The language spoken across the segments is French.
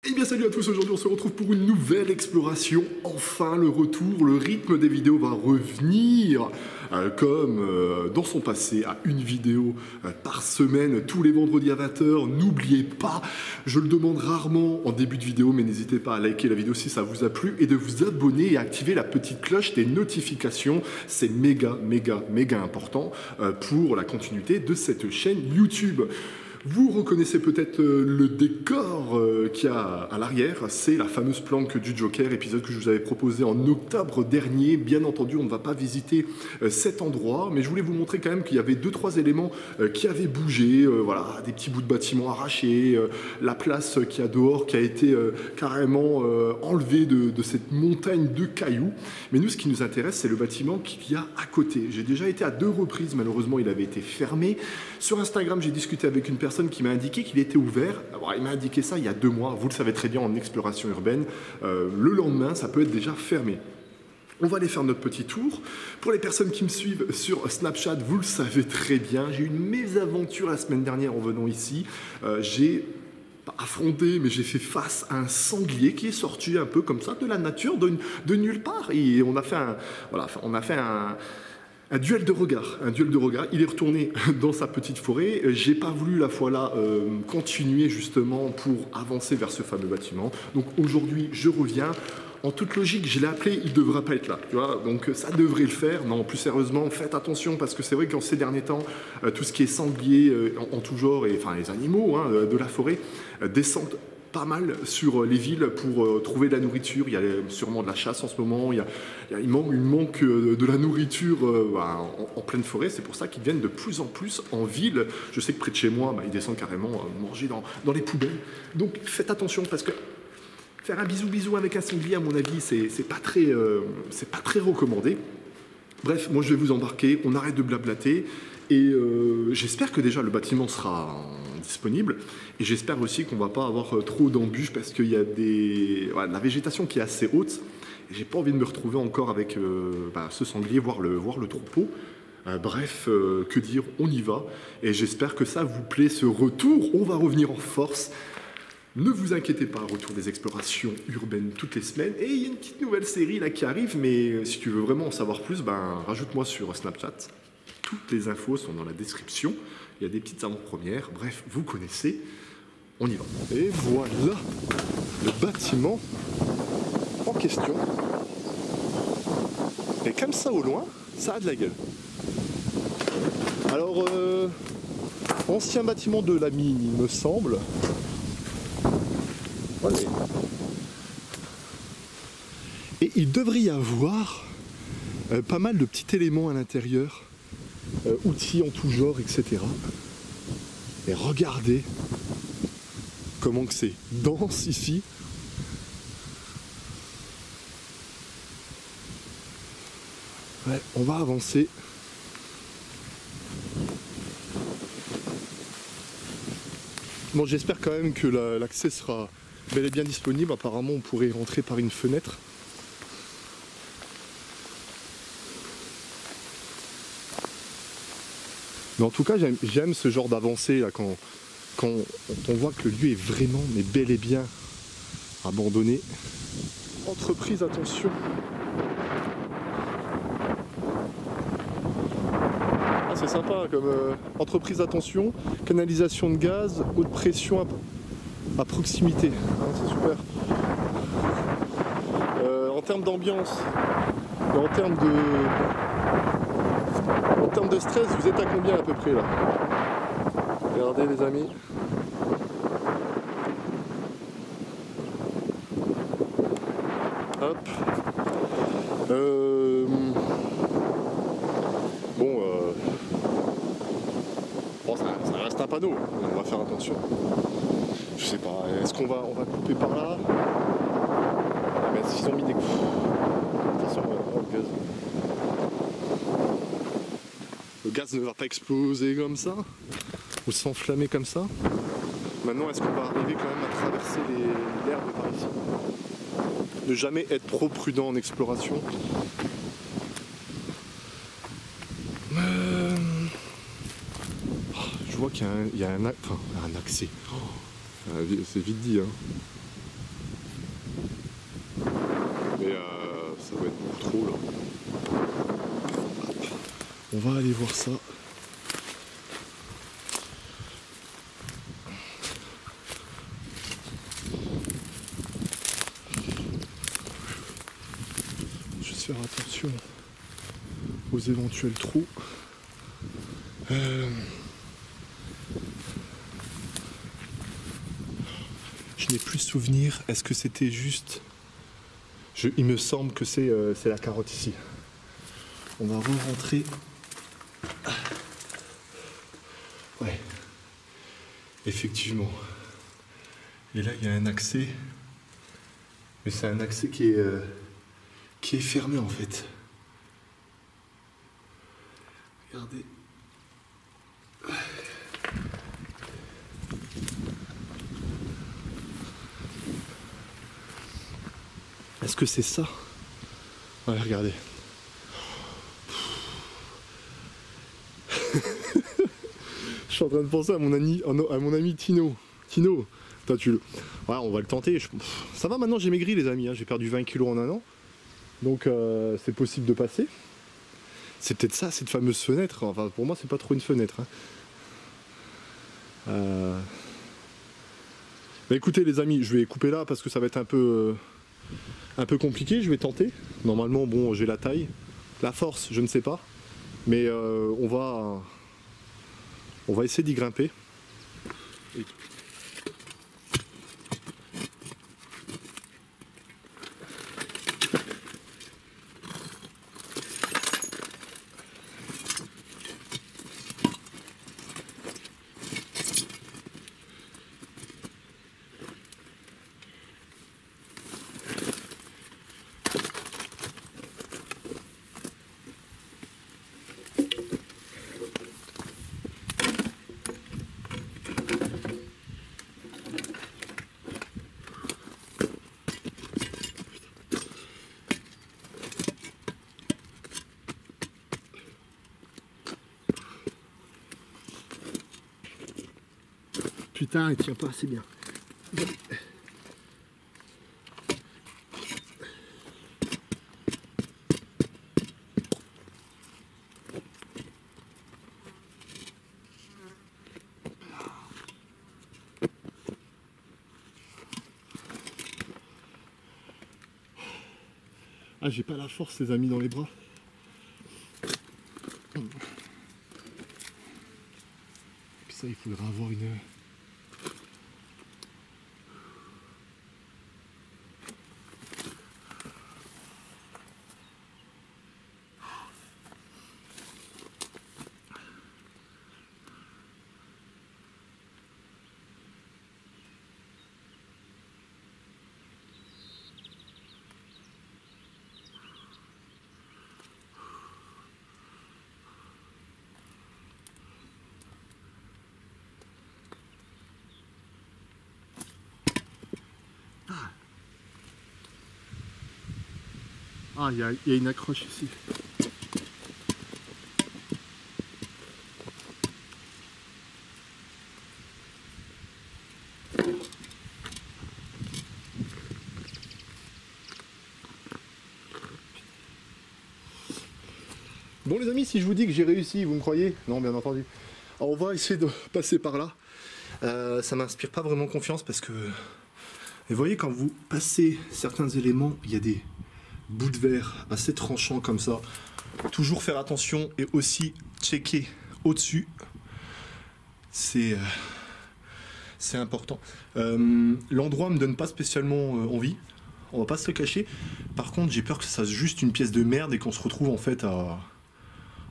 Eh bien salut à tous, aujourd'hui on se retrouve pour une nouvelle exploration, enfin le retour, le rythme des vidéos va revenir comme dans son passé à une vidéo par semaine tous les vendredis à 20h. N'oubliez pas, je le demande rarement en début de vidéo, mais n'hésitez pas à liker la vidéo si ça vous a plu et de vous abonner et activer la petite cloche des notifications, c'est méga important pour la continuité de cette chaîne YouTube. Vous reconnaissez peut-être le décor qu'il y a à l'arrière, c'est la fameuse planque du Joker, épisode que je vous avais proposé en octobre dernier. Bien entendu, on ne va pas visiter cet endroit, mais je voulais vous montrer quand même qu'il y avait 2-3 éléments qui avaient bougé, voilà, des petits bouts de bâtiments arrachés, la place qu'il y a dehors qui a été carrément enlevée de cette montagne de cailloux. Mais nous, ce qui nous intéresse, c'est le bâtiment qu'il y a à côté. J'ai déjà été à 2 reprises, malheureusement, il avait été fermé. Sur Instagram, j'ai discuté avec une personne qui m'a indiqué qu'il était ouvert. Alors, il m'a indiqué ça il y a 2 mois. Vous le savez très bien en exploration urbaine. Le lendemain, ça peut être déjà fermé. On va aller faire notre petit tour. Pour les personnes qui me suivent sur Snapchat, vous le savez très bien, j'ai eu une mésaventure la semaine dernière en venant ici. J'ai pas affronté, mais j'ai fait face à un sanglier qui est sorti un peu comme ça de la nature, de nulle part. Et on a fait un duel de regard, il est retourné dans sa petite forêt. J'ai pas voulu la fois là continuer justement pour avancer vers ce fameux bâtiment. Donc aujourd'hui, je reviens. En toute logique, je l'ai appelé, il ne devrait pas être là, tu vois, donc ça devrait le faire. Non, plus sérieusement, faites attention parce que c'est vrai qu'en ces derniers temps, tout ce qui est sanglier en tout genre, et enfin les animaux de la forêt, descendent pas mal sur les villes pour trouver de la nourriture. Il y a sûrement de la chasse en ce moment, il manque de la nourriture en pleine forêt. C'est pour ça qu'ils viennent de plus en plus en ville. Je sais que près de chez moi, ils descendent carrément manger dans les poubelles. Donc faites attention parce que faire un bisou avec un sanglier, à mon avis, c'est pas très recommandé. Bref, moi je vais vous embarquer, on arrête de blablater. Et j'espère que déjà le bâtiment sera disponible et j'espère aussi qu'on va pas avoir trop d'embûches parce qu'il y a de la végétation qui est assez haute et j'ai pas envie de me retrouver encore avec ce sanglier, voir le troupeau. Bref, que dire, on y va et j'espère que ça vous plaît ce retour, on va revenir en force. Ne vous inquiétez pas, retour des explorations urbaines toutes les semaines. Et il y a une petite nouvelle série là qui arrive, mais si tu veux vraiment en savoir plus, rajoute-moi sur Snapchat. Toutes les infos sont dans la description. Il y a des petites avant-premières. Bref, vous connaissez. On y va. Et voilà le bâtiment en question. Et comme ça au loin, ça a de la gueule. Alors, ancien bâtiment de la mine, il me semble. Voilà. Et il devrait y avoir pas mal de petits éléments à l'intérieur. Outils en tout genre, etc. Et regardez comment que c'est dense ici. Ouais, on va avancer. Bon, j'espère quand même que l'accès sera bel et bien disponible. Apparemment, on pourrait rentrer par une fenêtre. Mais en tout cas, j'aime ce genre d'avancée là, quand on voit que le lieu est vraiment, mais bel et bien abandonné. Entreprise, attention. Ah, c'est sympa comme entreprise, attention. Canalisation de gaz, haute pression à proximité. Ah, c'est super. En termes d'ambiance et en termes de stress, vous êtes à combien à peu près là? Regardez les amis. Hop. Bon, ça reste un panneau, on va faire attention. Je sais pas, est-ce qu'on va couper par là? Mais s'ils ont mis des coups. De toute façon, le gaz. Le gaz ne va pas exploser comme ça, ou s'enflammer comme ça. Maintenant, est-ce qu'on va arriver quand même à traverser l'herbe par ici? Ne jamais être trop prudent en exploration. Je vois qu'il y a un accès. Oh, c'est vite dit, hein. On va aller voir ça. Juste faire attention aux éventuels trous. Je n'ai plus souvenir. Est-ce que c'était juste... Il me semble que c'est la carotte ici. On va re-rentrer. Ouais. Effectivement. Et là, il y a un accès. Mais c'est un accès qui est fermé en fait. Regardez. Est-ce que c'est ça? Ouais, regardez. Je suis en train de penser à mon ami Tino. Tino, toi tu le... Ouais, on va le tenter. Ça va maintenant, j'ai maigri les amis, hein. J'ai perdu 20 kilos en un an. Donc c'est possible de passer. C'est peut-être ça, cette fameuse fenêtre. Enfin, pour moi, c'est pas trop une fenêtre. Hein. Bah, écoutez les amis, je vais couper là parce que ça va être un peu compliqué. Je vais tenter. Normalement, bon, j'ai la taille. La force, je ne sais pas. Mais on va essayer d'y grimper. Putain, il tient pas assez bien. Ah, j'ai pas la force, les amis, dans les bras. Puis ça, il faudra avoir une... Ah, il y a une accroche ici. Bon les amis, si je vous dis que j'ai réussi, vous me croyez? Non, bien entendu. Alors on va essayer de passer par là. Ça m'inspire pas vraiment confiance parce que... Vous voyez, quand vous passez certains éléments, il y a des bouts de verre assez tranchants comme ça. Toujours faire attention et aussi checker au-dessus. C'est important. L'endroit me donne pas spécialement envie. On va pas se le cacher. Par contre, j'ai peur que ça soit juste une pièce de merde et qu'on se retrouve en fait à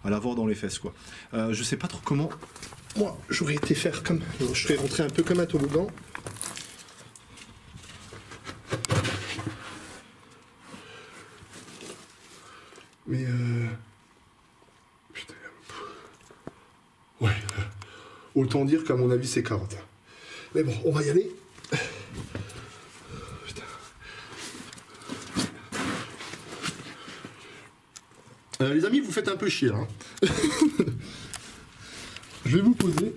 l'avoir dans les fesses, quoi. Je sais pas trop comment. Moi, j'aurais été faire comme... Je serais rentré un peu comme un toboggan. Mais putain. Ouais. Autant dire qu'à mon avis, c'est 40. Mais bon, on va y aller. Putain. Les amis, vous faites un peu chier, hein. Je vais vous poser.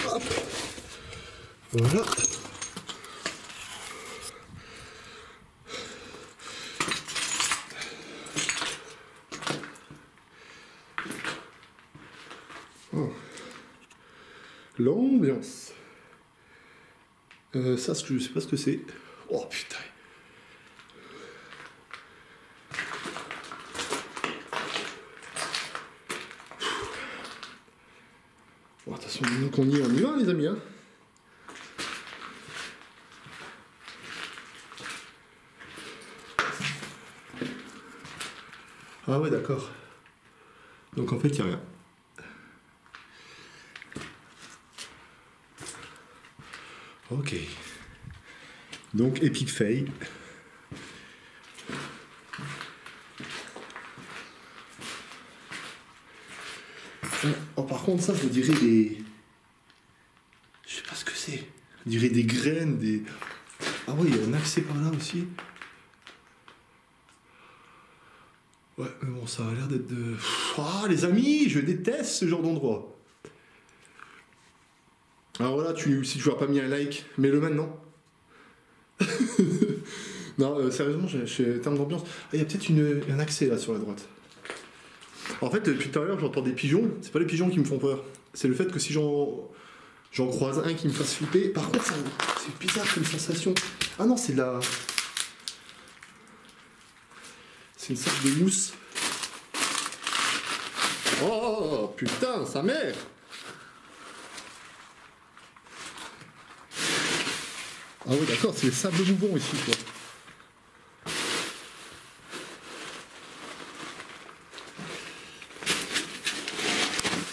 Hop. Voilà. Oh. L'ambiance. Ça, je sais pas ce que c'est. Oh putain. Bon, attention, donc on y va les amis. Hein. Ah ouais, d'accord. Donc en fait, il n'y a rien. Ok. Donc Epic Fail. Oh, par contre, ça dirait des... Je sais pas ce que c'est. On dirait des graines, des... Ah ouais, il y a un accès par là aussi. Ouais, mais bon, ça a l'air d'être de... Ah, les amis, je déteste ce genre d'endroit. Alors voilà, si tu n'as pas mis un like, mets-le maintenant. Non, sérieusement, en termes d'ambiance... Ah, il y a peut-être un accès là sur la droite. En fait, depuis tout à l'heure, j'entends des pigeons. C'est pas les pigeons qui me font peur. C'est le fait que si j'en croise un qui me fasse flipper... Par contre, c'est bizarre comme sensation. Ah non, c'est de la... C'est une sorte de mousse. Oh putain, sa mère! Ah ouais, d'accord, c'est les sables mouvants ici, quoi.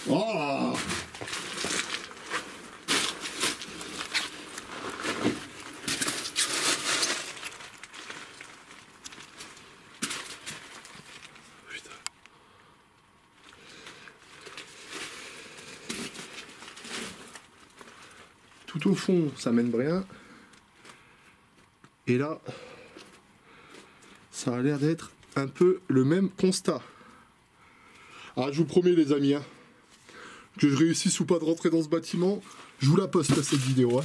Oh! Putain. Tout au fond, ça mène rien. Et là, ça a l'air d'être un peu le même constat. Ah, je vous promets les amis, hein, que je réussisse ou pas de rentrer dans ce bâtiment, je vous la poste cette vidéo. Hein.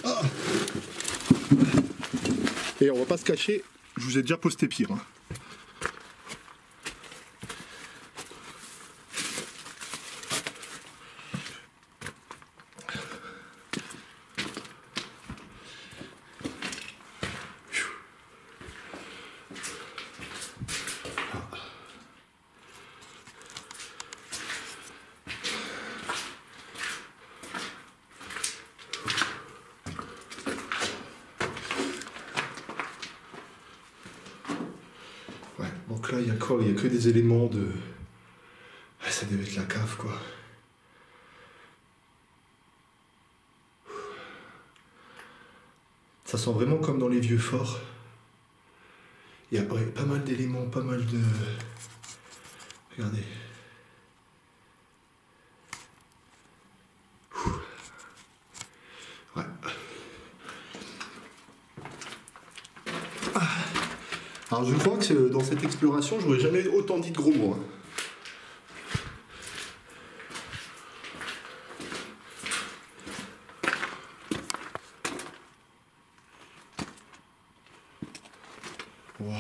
Ah. Et on va pas se cacher, je vous ai déjà posté pire. Hein. Donc là, il y a quoi? Il n'y a que des éléments de... Ah, ça devait être la cave, quoi. Ça sent vraiment comme dans les vieux forts. Il y a pas mal d'éléments, pas mal de... Regardez. Ouais. Alors je crois que dans cette exploration, j'aurais jamais autant dit de gros mots. Hein. Wow.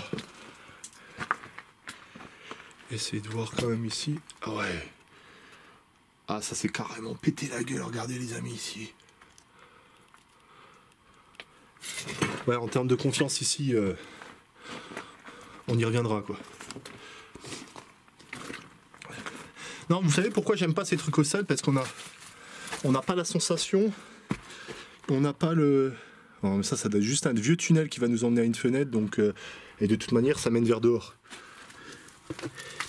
Essayez de voir quand même ici. Ah ouais. Ah ça c'est carrément pété la gueule, regardez les amis ici. Ouais, en termes de confiance ici, on y reviendra quoi. Non, vous savez pourquoi j'aime pas ces trucs au sol? Parce qu'on n'a pas la sensation, on n'a pas le... Non, mais ça doit être juste un vieux tunnel qui va nous emmener à une fenêtre, donc et de toute manière ça mène vers dehors.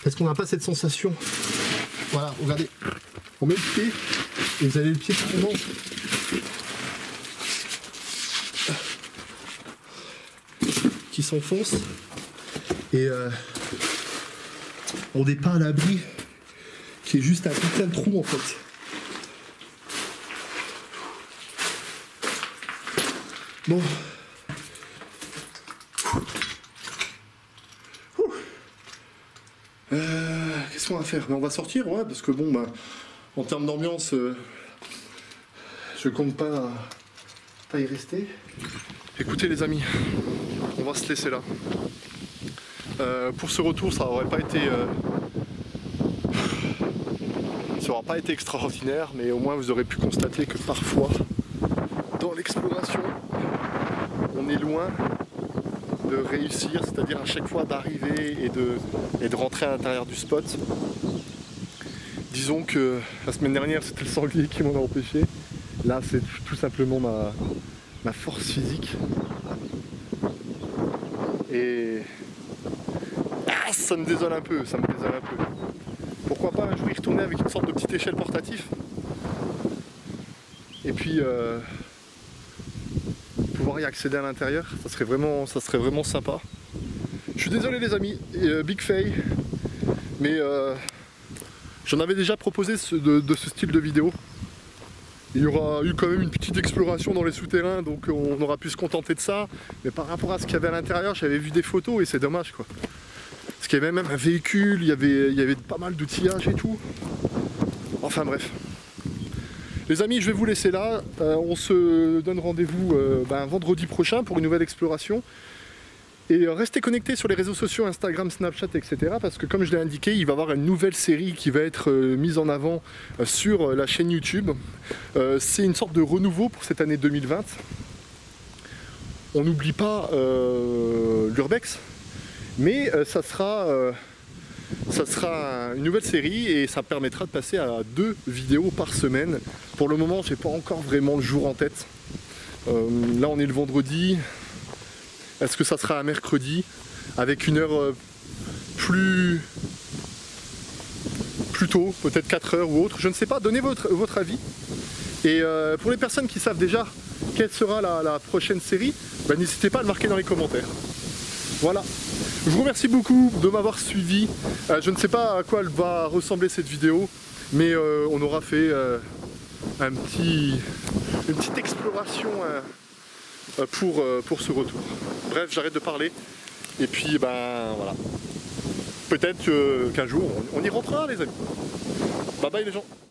Parce qu'on n'a pas cette sensation. Voilà, regardez, on met le pied et vous avez le pied carrément qui s'enfonce et on n'est pas à l'abri qui est juste un putain de trou en fait. Bon. Qu'est-ce qu'on va faire? On va sortir, ouais, parce que bon, bah, en termes d'ambiance, je compte pas y rester. Écoutez les amis, on va se laisser là. Pour ce retour, ça aurait pas été ça n'aura pas été extraordinaire, mais au moins vous aurez pu constater que parfois, dans l'exploration, on est loin de réussir, c'est-à-dire à chaque fois d'arriver et de rentrer à l'intérieur du spot. Disons que la semaine dernière c'était le sanglier qui m'en a empêché. Là c'est tout simplement ma force physique. Et ça me désole un peu, Pourquoi pas un jour y retourner avec une sorte de petite échelle portatif. Et puis pouvoir y accéder à l'intérieur, ça serait vraiment sympa. Je suis désolé les amis, big fail, mais j'en avais déjà proposé de ce style de vidéo. Il y aura eu quand même une petite exploration dans les souterrains, donc on aura pu se contenter de ça. Mais par rapport à ce qu'il y avait à l'intérieur, j'avais vu des photos et c'est dommage quoi. Parce qu'il y avait même un véhicule, il y avait pas mal d'outillage et tout. Enfin bref. Les amis, je vais vous laisser là. On se donne rendez-vous vendredi prochain pour une nouvelle exploration. Et restez connectés sur les réseaux sociaux, Instagram, Snapchat, etc. Parce que comme je l'ai indiqué, il va y avoir une nouvelle série qui va être mise en avant sur la chaîne YouTube. C'est une sorte de renouveau pour cette année 2020. On n'oublie pas l'Urbex, mais ça sera une nouvelle série et ça permettra de passer à 2 vidéos par semaine. Pour le moment, j'ai pas encore vraiment le jour en tête. Là, on est le vendredi. Est-ce que ça sera un mercredi avec une heure plus tôt, peut-être 4 heures ou autre, je ne sais pas, donnez votre avis. Et pour les personnes qui savent déjà quelle sera la prochaine série, n'hésitez pas à le marquer dans les commentaires. Voilà, je vous remercie beaucoup de m'avoir suivi. Je ne sais pas à quoi elle va ressembler cette vidéo, mais on aura fait une petite exploration pour ce retour. Bref, j'arrête de parler et puis voilà. Peut-être qu'un jour on y rentrera les amis. Bye bye les gens.